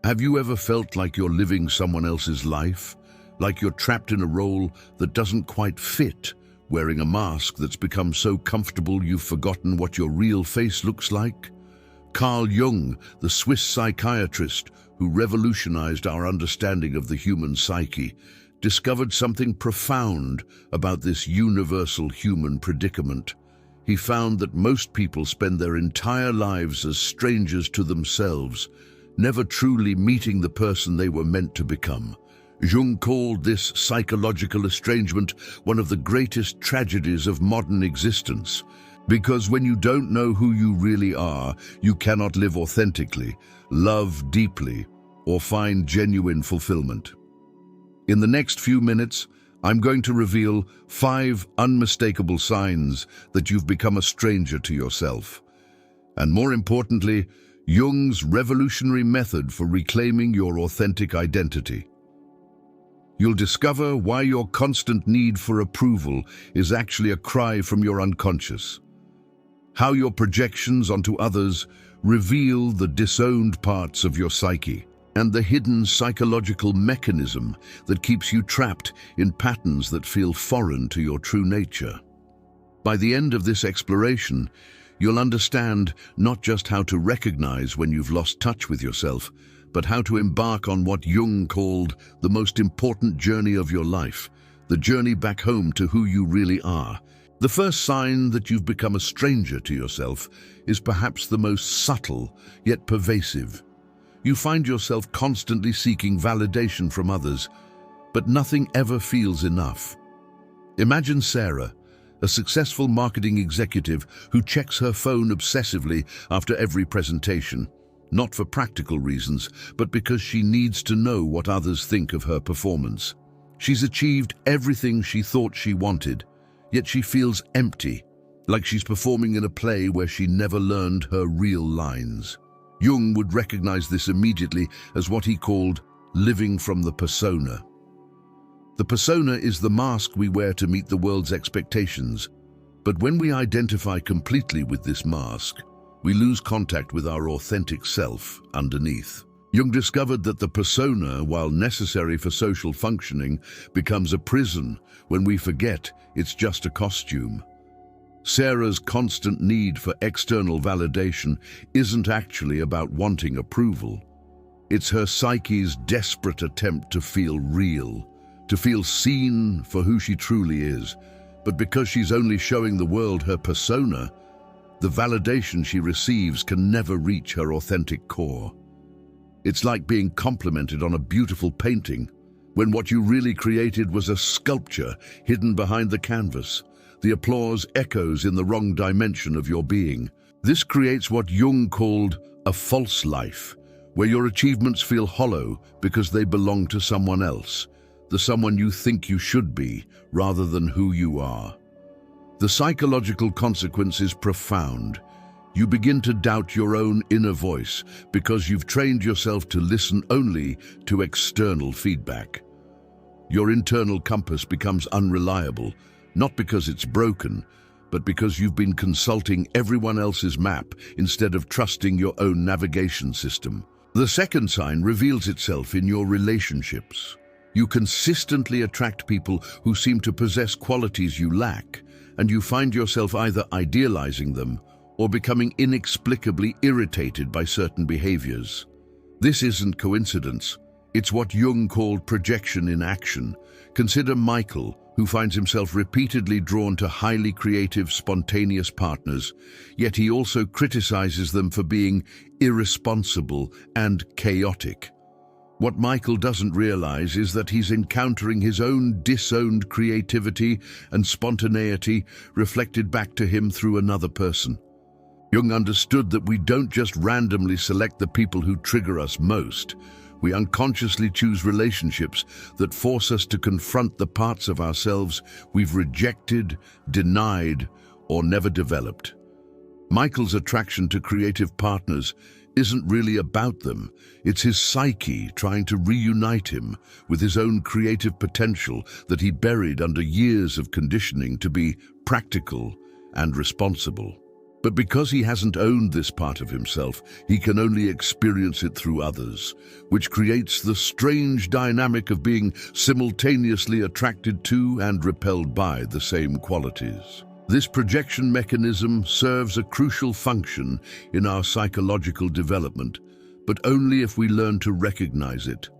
Have you ever felt like you're living someone else's life? Like you're trapped in a role that doesn't quite fit, wearing a mask that's become so comfortable you've forgotten what your real face looks like? Carl Jung, the Swiss psychiatrist who revolutionized our understanding of the human psyche, discovered something profound about this universal human predicament. He found that most people spend their entire lives as strangers to themselves, never truly meeting the person they were meant to become. Jung called this psychological estrangement one of the greatest tragedies of modern existence, because when you don't know who you really are, you cannot live authentically, love deeply, or find genuine fulfillment. In the next few minutes, I'm going to reveal 5 unmistakable signs that you've become a stranger to yourself. And more importantly, Jung's revolutionary method for reclaiming your authentic identity. You'll discover why your constant need for approval is actually a cry from your unconscious. How your projections onto others reveal the disowned parts of your psyche, and the hidden psychological mechanism that keeps you trapped in patterns that feel foreign to your true nature. By the end of this exploration, you'll understand not just how to recognize when you've lost touch with yourself, but how to embark on what Jung called the most important journey of your life, the journey back home to who you really are. The first sign that you've become a stranger to yourself is perhaps the most subtle, yet pervasive. You find yourself constantly seeking validation from others, but nothing ever feels enough. Imagine Sarah, a successful marketing executive who checks her phone obsessively after every presentation, not for practical reasons, but because she needs to know what others think of her performance. She's achieved everything she thought she wanted, yet she feels empty, like she's performing in a play where she never learned her real lines. Jung would recognize this immediately as what he called living from the persona. The persona is the mask we wear to meet the world's expectations, but when we identify completely with this mask, we lose contact with our authentic self underneath. Jung discovered that the persona, while necessary for social functioning, becomes a prison when we forget it's just a costume. Sarah's constant need for external validation isn't actually about wanting approval. It's her psyche's desperate attempt to feel real, to feel seen for who she truly is. But because she's only showing the world her persona, the validation she receives can never reach her authentic core. It's like being complimented on a beautiful painting, when what you really created was a sculpture hidden behind the canvas. The applause echoes in the wrong dimension of your being. This creates what Jung called a false life, where your achievements feel hollow because they belong to someone else, the someone you think you should be, rather than who you are. The psychological consequence is profound. You begin to doubt your own inner voice because you've trained yourself to listen only to external feedback. Your internal compass becomes unreliable, not because it's broken, but because you've been consulting everyone else's map instead of trusting your own navigation system. The second sign reveals itself in your relationships. You consistently attract people who seem to possess qualities you lack, and you find yourself either idealizing them or becoming inexplicably irritated by certain behaviors. This isn't coincidence. It's what Jung called projection in action. Consider Michael, who finds himself repeatedly drawn to highly creative, spontaneous partners, yet he also criticizes them for being irresponsible and chaotic. What Michael doesn't realize is that he's encountering his own disowned creativity and spontaneity reflected back to him through another person. Jung understood that we don't just randomly select the people who trigger us most. We unconsciously choose relationships that force us to confront the parts of ourselves we've rejected, denied, or never developed. Michael's attraction to creative partners isn't really about them. It's his psyche trying to reunite him with his own creative potential that he buried under years of conditioning to be practical and responsible. But because he hasn't owned this part of himself, he can only experience it through others, which creates the strange dynamic of being simultaneously attracted to and repelled by the same qualities. This projection mechanism serves a crucial function in our psychological development, but only if we learn to recognize it.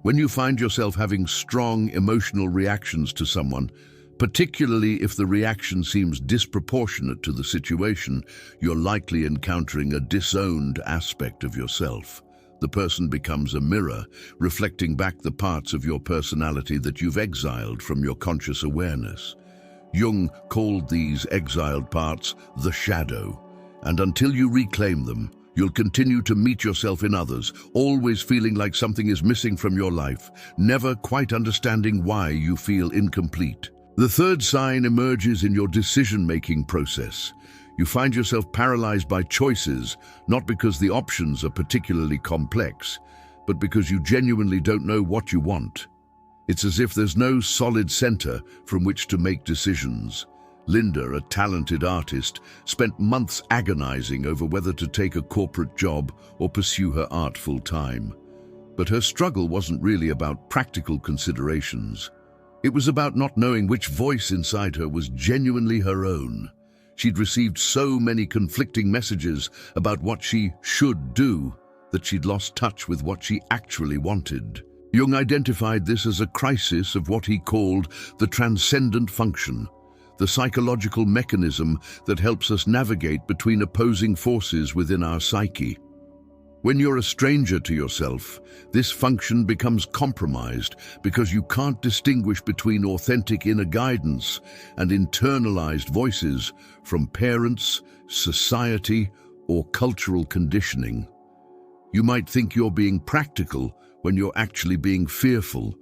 When you find yourself having strong emotional reactions to someone, particularly if the reaction seems disproportionate to the situation, you're likely encountering a disowned aspect of yourself. The person becomes a mirror, reflecting back the parts of your personality that you've exiled from your conscious awareness. Jung called these exiled parts the shadow, and until you reclaim them, you'll continue to meet yourself in others, always feeling like something is missing from your life, never quite understanding why you feel incomplete. The third sign emerges in your decision-making process. You find yourself paralyzed by choices, not because the options are particularly complex, but because you genuinely don't know what you want. It's as if there's no solid center from which to make decisions. Linda, a talented artist, spent months agonizing over whether to take a corporate job or pursue her art full-time. But her struggle wasn't really about practical considerations. It was about not knowing which voice inside her was genuinely her own. She'd received so many conflicting messages about what she should do that she'd lost touch with what she actually wanted. Jung identified this as a crisis of what he called the transcendent function, the psychological mechanism that helps us navigate between opposing forces within our psyche. When you're a stranger to yourself, this function becomes compromised because you can't distinguish between authentic inner guidance and internalized voices from parents, society, or cultural conditioning. You might think you're being practical when you're actually being fearful,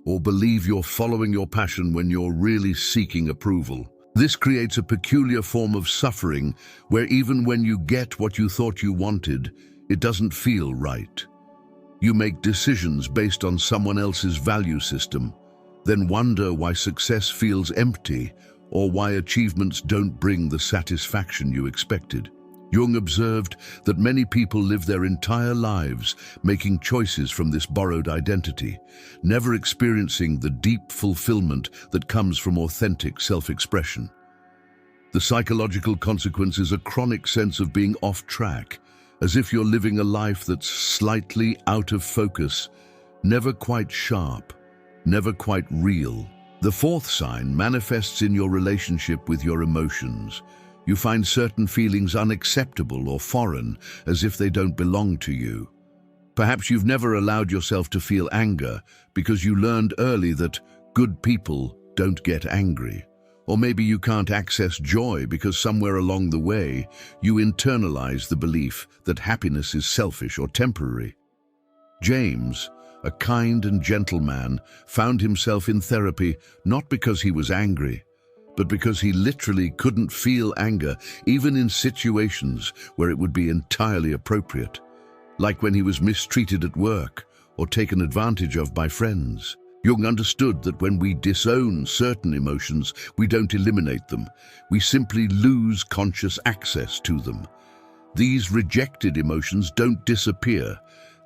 or believe you're following your passion when you're really seeking approval. This creates a peculiar form of suffering where even when you get what you thought you wanted, it doesn't feel right. You make decisions based on someone else's value system, then wonder why success feels empty or why achievements don't bring the satisfaction you expected. Jung observed that many people live their entire lives making choices from this borrowed identity, never experiencing the deep fulfillment that comes from authentic self-expression. The psychological consequence is a chronic sense of being off track, as if you're living a life that's slightly out of focus, never quite sharp, never quite real. The fourth sign manifests in your relationship with your emotions. You find certain feelings unacceptable or foreign, as if they don't belong to you. Perhaps you've never allowed yourself to feel anger because you learned early that good people don't get angry. Or maybe you can't access joy because somewhere along the way you internalize the belief that happiness is selfish or temporary. James, a kind and gentle man, found himself in therapy not because he was angry, but because he literally couldn't feel anger, even in situations where it would be entirely appropriate, like when he was mistreated at work or taken advantage of by friends. Jung understood that when we disown certain emotions, we don't eliminate them. We simply lose conscious access to them. These rejected emotions don't disappear.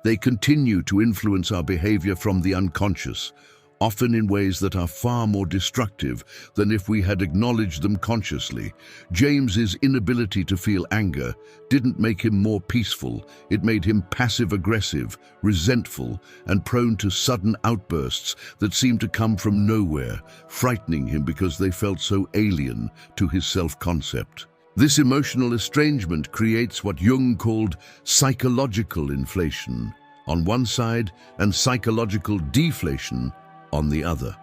They continue to influence our behavior from the unconscious, often in ways that are far more destructive than if we had acknowledged them consciously. James's inability to feel anger didn't make him more peaceful. It made him passive-aggressive, resentful, and prone to sudden outbursts that seemed to come from nowhere, frightening him because they felt so alien to his self-concept. This emotional estrangement creates what Jung called psychological inflation on one side and psychological deflation on the other.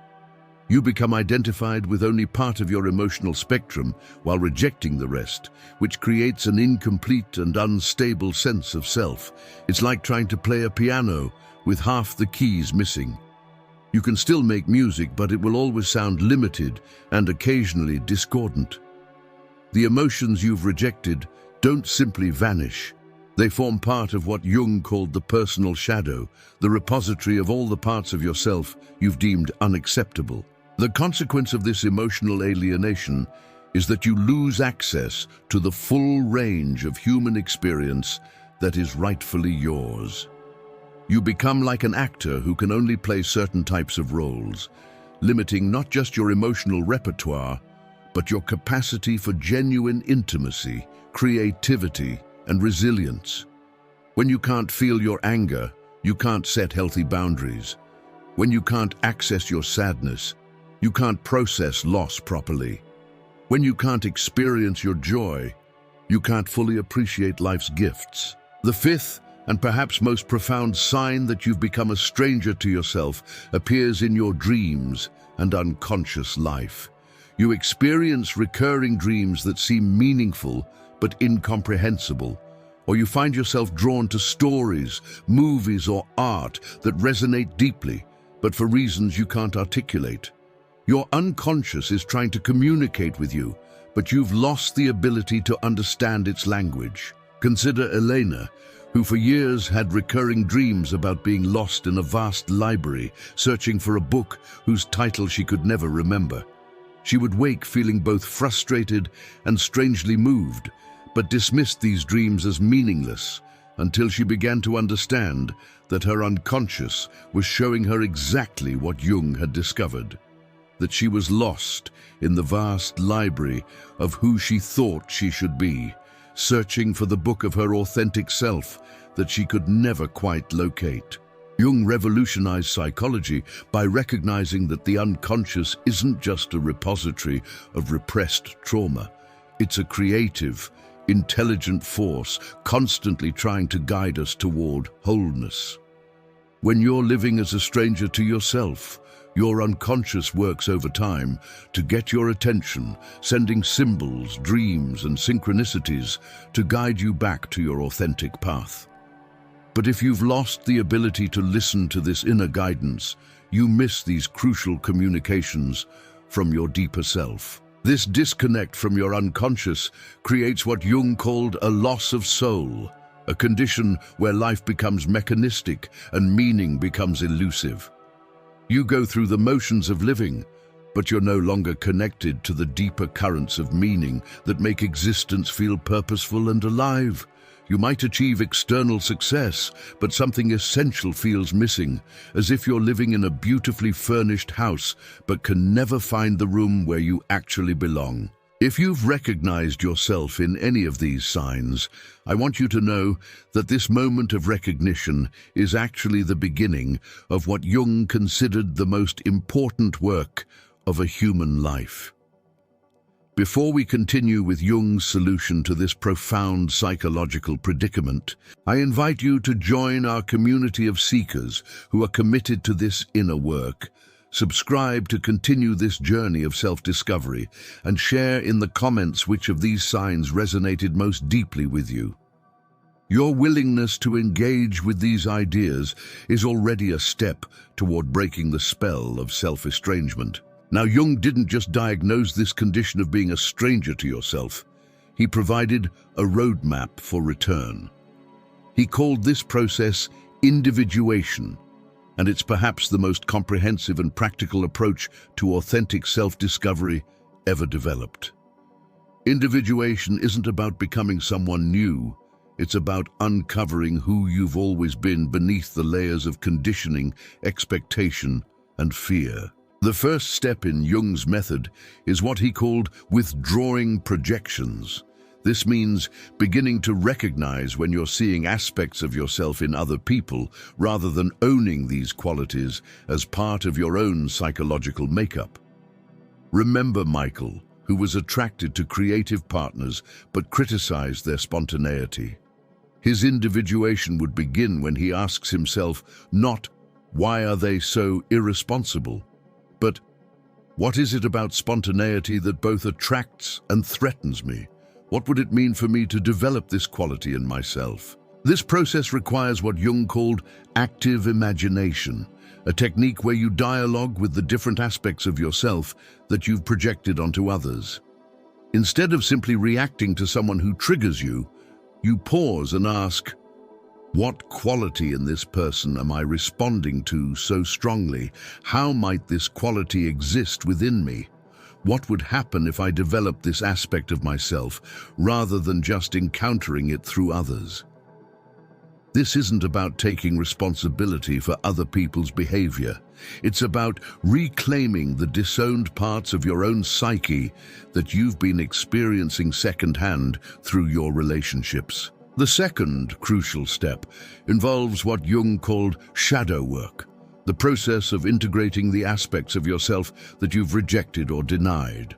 You become identified with only part of your emotional spectrum while rejecting the rest, which creates an incomplete and unstable sense of self. It's like trying to play a piano with half the keys missing. You can still make music, but it will always sound limited and occasionally discordant. The emotions you've rejected don't simply vanish. They form part of what Jung called the personal shadow, the repository of all the parts of yourself you've deemed unacceptable. The consequence of this emotional alienation is that you lose access to the full range of human experience that is rightfully yours. You become like an actor who can only play certain types of roles, limiting not just your emotional repertoire, but your capacity for genuine intimacy, creativity, and resilience. When you can't feel your anger, you can't set healthy boundaries. When you can't access your sadness, you can't process loss properly. When you can't experience your joy, you can't fully appreciate life's gifts. The fifth, and perhaps most profound sign that you've become a stranger to yourself appears in your dreams and unconscious life. You experience recurring dreams that seem meaningful but incomprehensible, or you find yourself drawn to stories, movies, or art that resonate deeply, but for reasons you can't articulate. Your unconscious is trying to communicate with you, but you've lost the ability to understand its language. Consider Elena, who for years had recurring dreams about being lost in a vast library, searching for a book whose title she could never remember. She would wake feeling both frustrated and strangely moved, but dismissed these dreams as meaningless until she began to understand that her unconscious was showing her exactly what Jung had discovered, that she was lost in the vast library of who she thought she should be, searching for the book of her authentic self that she could never quite locate. Jung revolutionized psychology by recognizing that the unconscious isn't just a repository of repressed trauma. It's a creative, intelligent force constantly trying to guide us toward wholeness. When you're living as a stranger to yourself, your unconscious works over time to get your attention, sending symbols, dreams, and synchronicities to guide you back to your authentic path. But if you've lost the ability to listen to this inner guidance, you miss these crucial communications from your deeper self. This disconnect from your unconscious creates what Jung called a loss of soul, a condition where life becomes mechanistic and meaning becomes elusive. You go through the motions of living, but you're no longer connected to the deeper currents of meaning that make existence feel purposeful and alive. You might achieve external success, but something essential feels missing, as if you're living in a beautifully furnished house, but can never find the room where you actually belong. If you've recognized yourself in any of these signs, I want you to know that this moment of recognition is actually the beginning of what Jung considered the most important work of a human life. Before we continue with Jung's solution to this profound psychological predicament, I invite you to join our community of seekers who are committed to this inner work. Subscribe to continue this journey of self-discovery and share in the comments which of these signs resonated most deeply with you. Your willingness to engage with these ideas is already a step toward breaking the spell of self-estrangement. Now, Jung didn't just diagnose this condition of being a stranger to yourself. He provided a roadmap for return. He called this process individuation, and it's perhaps the most comprehensive and practical approach to authentic self-discovery ever developed. Individuation isn't about becoming someone new. It's about uncovering who you've always been beneath the layers of conditioning, expectation, and fear. The first step in Jung's method is what he called withdrawing projections. This means beginning to recognize when you're seeing aspects of yourself in other people rather than owning these qualities as part of your own psychological makeup. Remember Michael, who was attracted to creative partners but criticized their spontaneity. His individuation would begin when he asks himself not, "Why are they so irresponsible?" but "What is it about spontaneity that both attracts and threatens me? What would it mean for me to develop this quality in myself?" This process requires what Jung called active imagination, a technique where you dialogue with the different aspects of yourself that you've projected onto others. Instead of simply reacting to someone who triggers you, you pause and ask, "What quality in this person am I responding to so strongly? How might this quality exist within me? What would happen if I developed this aspect of myself rather than just encountering it through others? This isn't about taking responsibility for other people's behavior. It's about reclaiming the disowned parts of your own psyche that you've been experiencing secondhand through your relationships. The second crucial step involves what Jung called shadow work, the process of integrating the aspects of yourself that you've rejected or denied.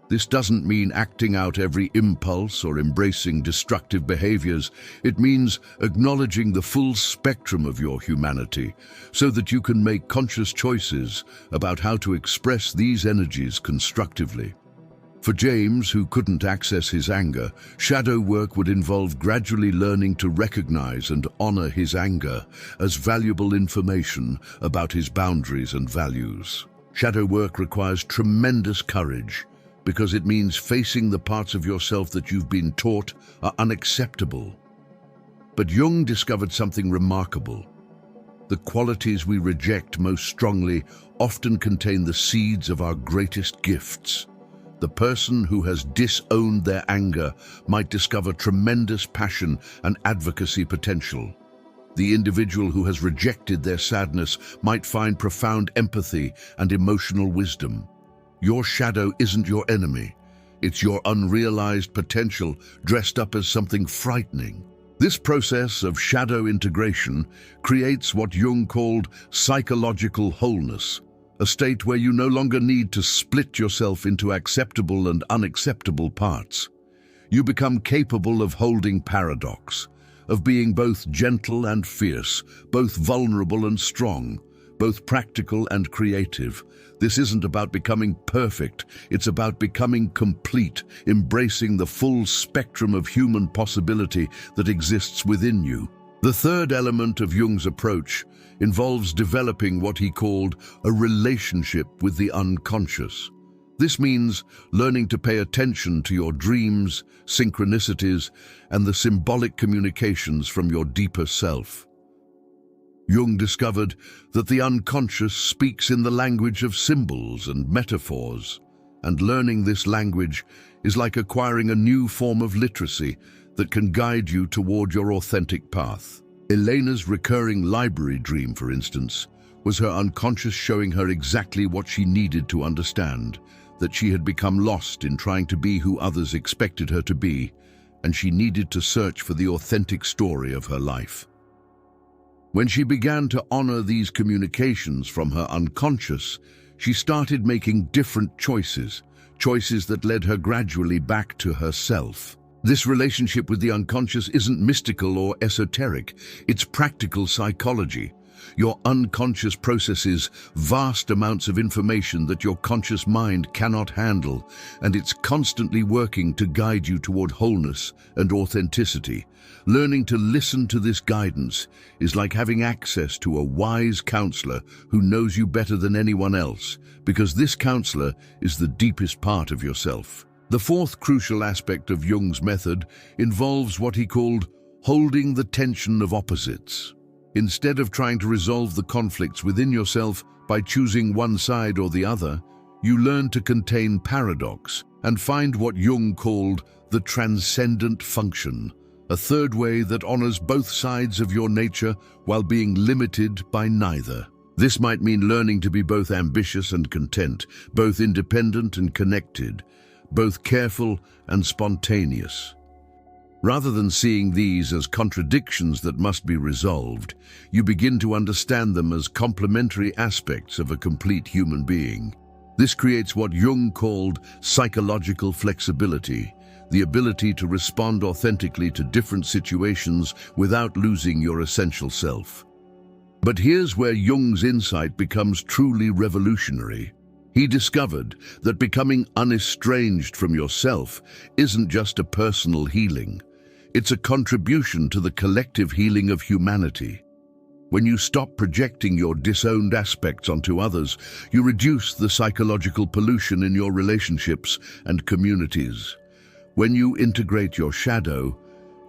This doesn't mean acting out every impulse or embracing destructive behaviors. It means acknowledging the full spectrum of your humanity so that you can make conscious choices about how to express these energies constructively. For James, who couldn't access his anger, shadow work would involve gradually learning to recognize and honor his anger as valuable information about his boundaries and values. Shadow work requires tremendous courage because it means facing the parts of yourself that you've been taught are unacceptable. But Jung discovered something remarkable. The qualities we reject most strongly often contain the seeds of our greatest gifts. The person who has disowned their anger might discover tremendous passion and advocacy potential. The individual who has rejected their sadness might find profound empathy and emotional wisdom. Your shadow isn't your enemy. It's your unrealized potential dressed up as something frightening. This process of shadow integration creates what Jung called psychological wholeness, a state where you no longer need to split yourself into acceptable and unacceptable parts. You become capable of holding paradox, of being both gentle and fierce, both vulnerable and strong, both practical and creative. This isn't about becoming perfect, it's about becoming complete, embracing the full spectrum of human possibility that exists within you. The third element of Jung's approach involves developing what he called a relationship with the unconscious. This means learning to pay attention to your dreams, synchronicities, and the symbolic communications from your deeper self. Jung discovered that the unconscious speaks in the language of symbols and metaphors, and learning this language is like acquiring a new form of literacy that can guide you toward your authentic path. Elena's recurring library dream, for instance, was her unconscious showing her exactly what she needed to understand, that she had become lost in trying to be who others expected her to be, and she needed to search for the authentic story of her life. When she began to honor these communications from her unconscious, she started making different choices that led her gradually back to herself. This relationship with the unconscious isn't mystical or esoteric, it's practical psychology. Your unconscious processes vast amounts of information that your conscious mind cannot handle, and it's constantly working to guide you toward wholeness and authenticity. Learning to listen to this guidance is like having access to a wise counselor who knows you better than anyone else, because this counselor is the deepest part of yourself. The fourth crucial aspect of Jung's method involves what he called holding the tension of opposites. Instead of trying to resolve the conflicts within yourself by choosing one side or the other, you learn to contain paradox and find what Jung called the transcendent function, a third way that honors both sides of your nature while being limited by neither. This might mean learning to be both ambitious and content, both independent and connected, both careful and spontaneous. Rather than seeing these as contradictions that must be resolved, you begin to understand them as complementary aspects of a complete human being. This creates what Jung called psychological flexibility, the ability to respond authentically to different situations without losing your essential self. But here's where Jung's insight becomes truly revolutionary. He discovered that becoming unestranged from yourself isn't just a personal healing. It's a contribution to the collective healing of humanity. When you stop projecting your disowned aspects onto others, you reduce the psychological pollution in your relationships and communities. When you integrate your shadow,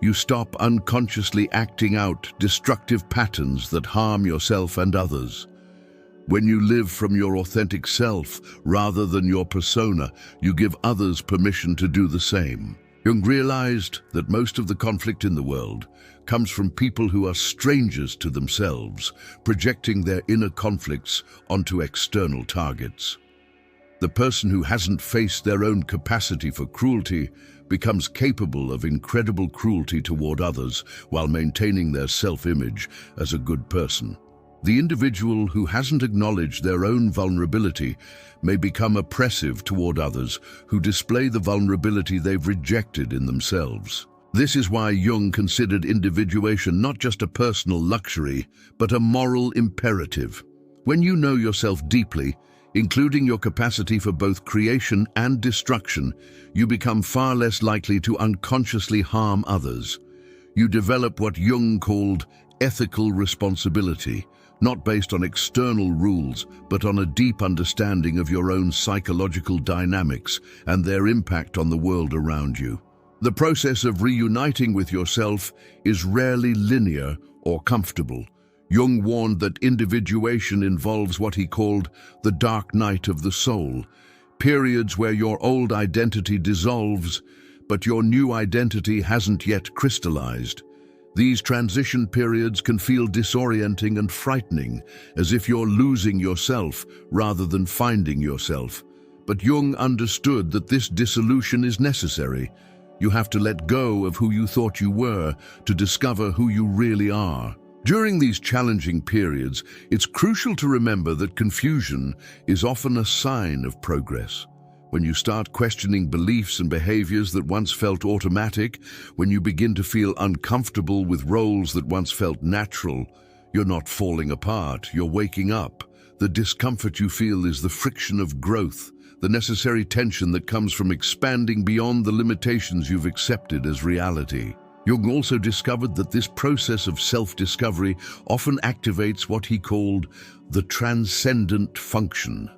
you stop unconsciously acting out destructive patterns that harm yourself and others. When you live from your authentic self rather than your persona, you give others permission to do the same. Jung realized that most of the conflict in the world comes from people who are strangers to themselves, projecting their inner conflicts onto external targets. The person who hasn't faced their own capacity for cruelty becomes capable of incredible cruelty toward others while maintaining their self-image as a good person. The individual who hasn't acknowledged their own vulnerability may become oppressive toward others who display the vulnerability they've rejected in themselves. This is why Jung considered individuation not just a personal luxury, but a moral imperative. When you know yourself deeply, including your capacity for both creation and destruction, you become far less likely to unconsciously harm others. You develop what Jung called ethical responsibility, not based on external rules, but on a deep understanding of your own psychological dynamics and their impact on the world around you. The process of reuniting with yourself is rarely linear or comfortable. Jung warned that individuation involves what he called the dark night of the soul, periods where your old identity dissolves, but your new identity hasn't yet crystallized. These transition periods can feel disorienting and frightening, as if you're losing yourself rather than finding yourself. But Jung understood that this dissolution is necessary. You have to let go of who you thought you were to discover who you really are. During these challenging periods, it's crucial to remember that confusion is often a sign of progress. When you start questioning beliefs and behaviors that once felt automatic, when you begin to feel uncomfortable with roles that once felt natural, you're not falling apart, you're waking up. The discomfort you feel is the friction of growth, the necessary tension that comes from expanding beyond the limitations you've accepted as reality. Jung also discovered that this process of self-discovery often activates what he called the transcendent function.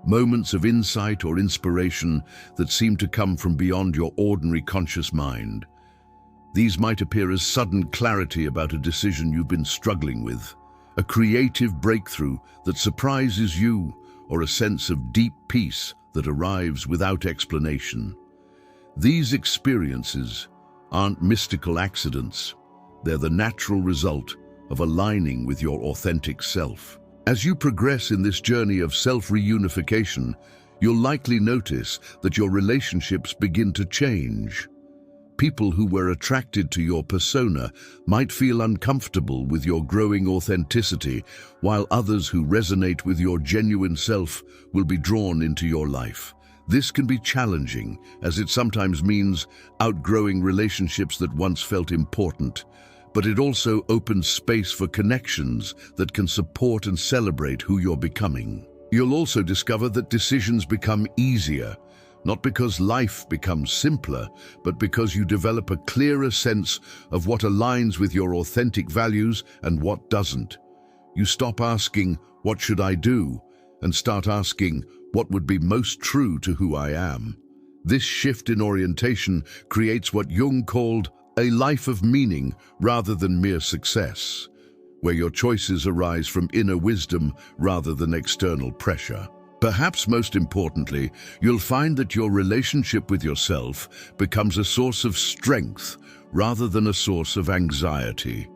Moments of insight or inspiration that seem to come from beyond your ordinary conscious mind. These might appear as sudden clarity about a decision you've been struggling with, a creative breakthrough that surprises you, or a sense of deep peace that arrives without explanation. These experiences aren't mystical accidents. They're the natural result of aligning with your authentic self. As you progress in this journey of self-reunification, you'll likely notice that your relationships begin to change. People who were attracted to your persona might feel uncomfortable with your growing authenticity, while others who resonate with your genuine self will be drawn into your life. This can be challenging, as it sometimes means outgrowing relationships that once felt important, but it also opens space for connections that can support and celebrate who you're becoming. You'll also discover that decisions become easier, not because life becomes simpler, but because you develop a clearer sense of what aligns with your authentic values and what doesn't. You stop asking, "What should I do?" and start asking, "What would be most true to who I am?" This shift in orientation creates what Jung called a life of meaning rather than mere success, where your choices arise from inner wisdom rather than external pressure. Perhaps most importantly, you'll find that your relationship with yourself becomes a source of strength rather than a source of anxiety.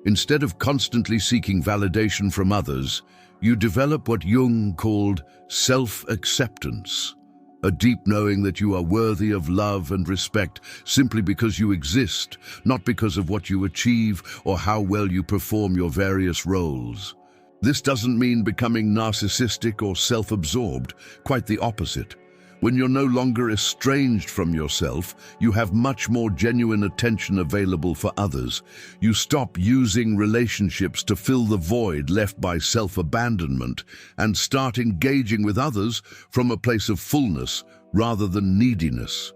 Instead of constantly seeking validation from others, you develop what Jung called self-acceptance, a deep knowing that you are worthy of love and respect simply because you exist, not because of what you achieve or how well you perform your various roles. This doesn't mean becoming narcissistic or self-absorbed, quite the opposite. When you're no longer estranged from yourself, you have much more genuine attention available for others. You stop using relationships to fill the void left by self-abandonment and start engaging with others from a place of fullness rather than neediness.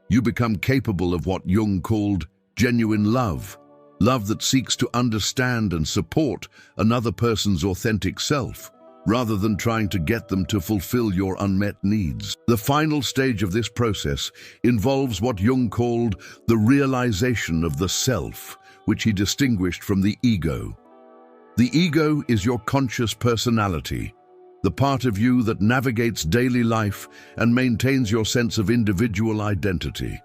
You become capable of what Jung called genuine love, love that seeks to understand and support another person's authentic self, rather than trying to get them to fulfill your unmet needs. The final stage of this process involves what Jung called the realization of the self, which he distinguished from the ego. The ego is your conscious personality, the part of you that navigates daily life and maintains your sense of individual identity.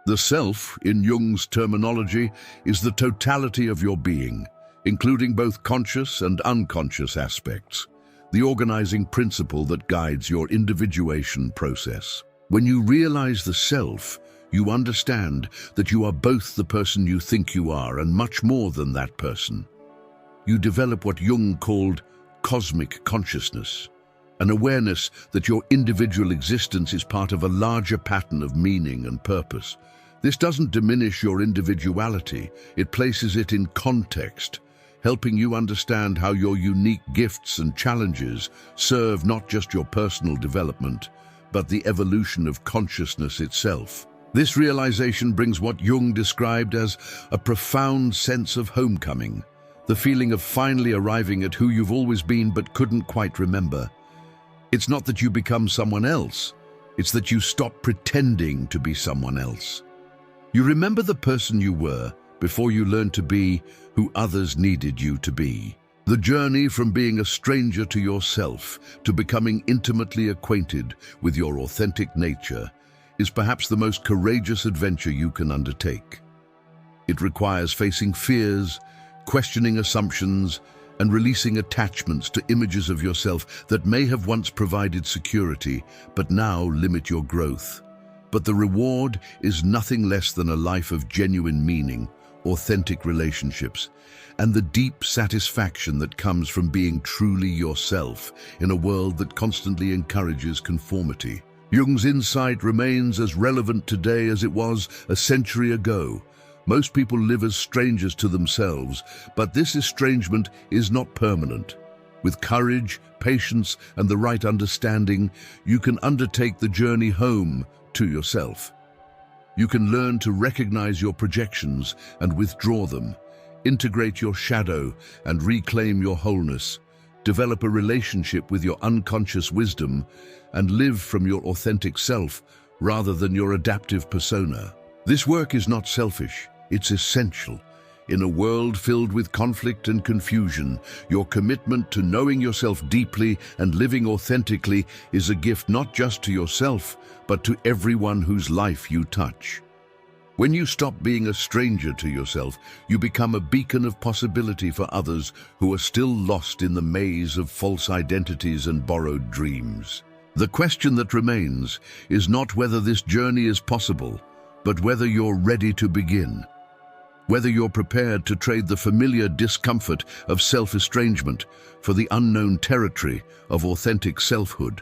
The self, in Jung's terminology, is the totality of your being, including both conscious and unconscious aspects, the organizing principle that guides your individuation process. When you realize the self, you understand that you are both the person you think you are and much more than that person. You develop what Jung called cosmic consciousness, an awareness that your individual existence is part of a larger pattern of meaning and purpose. This doesn't diminish your individuality, it places it in context, helping you understand how your unique gifts and challenges serve not just your personal development, but the evolution of consciousness itself. This realization brings what Jung described as a profound sense of homecoming, the feeling of finally arriving at who you've always been but couldn't quite remember. It's not that you become someone else, it's that you stop pretending to be someone else. You remember the person you were before you learned to be who others needed you to be. The journey from being a stranger to yourself to becoming intimately acquainted with your authentic nature is perhaps the most courageous adventure you can undertake. It requires facing fears, questioning assumptions, and releasing attachments to images of yourself that may have once provided security, but now limit your growth. But the reward is nothing less than a life of genuine meaning, authentic relationships, and the deep satisfaction that comes from being truly yourself in a world that constantly encourages conformity. Jung's insight remains as relevant today as it was a century ago. Most people live as strangers to themselves, but this estrangement is not permanent. With courage, patience, and the right understanding, you can undertake the journey home to yourself. You can learn to recognize your projections and withdraw them, integrate your shadow and reclaim your wholeness, develop a relationship with your unconscious wisdom, and live from your authentic self rather than your adaptive persona. This work is not selfish. It's essential. In a world filled with conflict and confusion, your commitment to knowing yourself deeply and living authentically is a gift not just to yourself, but to everyone whose life you touch. When you stop being a stranger to yourself, you become a beacon of possibility for others who are still lost in the maze of false identities and borrowed dreams. The question that remains is not whether this journey is possible, but whether you're ready to begin. Whether you're prepared to trade the familiar discomfort of self-estrangement for the unknown territory of authentic selfhood.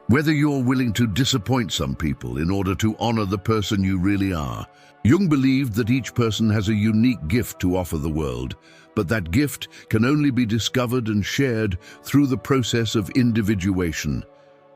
Whether you're willing to disappoint some people in order to honor the person you really are. Jung believed that each person has a unique gift to offer the world, but that gift can only be discovered and shared through the process of individuation,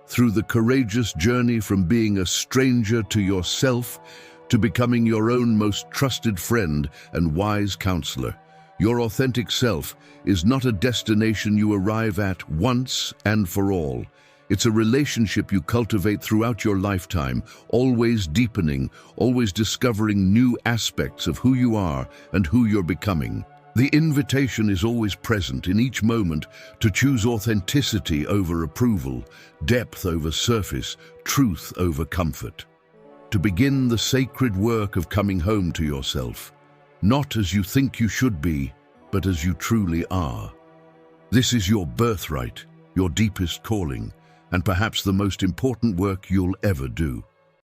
through the courageous journey from being a stranger to yourself to becoming your own most trusted friend and wise counselor. Your authentic self is not a destination you arrive at once and for all. It's a relationship you cultivate throughout your lifetime, always deepening, always discovering new aspects of who you are and who you're becoming. The invitation is always present in each moment to choose authenticity over approval, depth over surface, truth over comfort. To begin the sacred work of coming home to yourself, not as you think you should be, but as you truly are. This is your birthright, your deepest calling, and perhaps the most important work you'll ever do.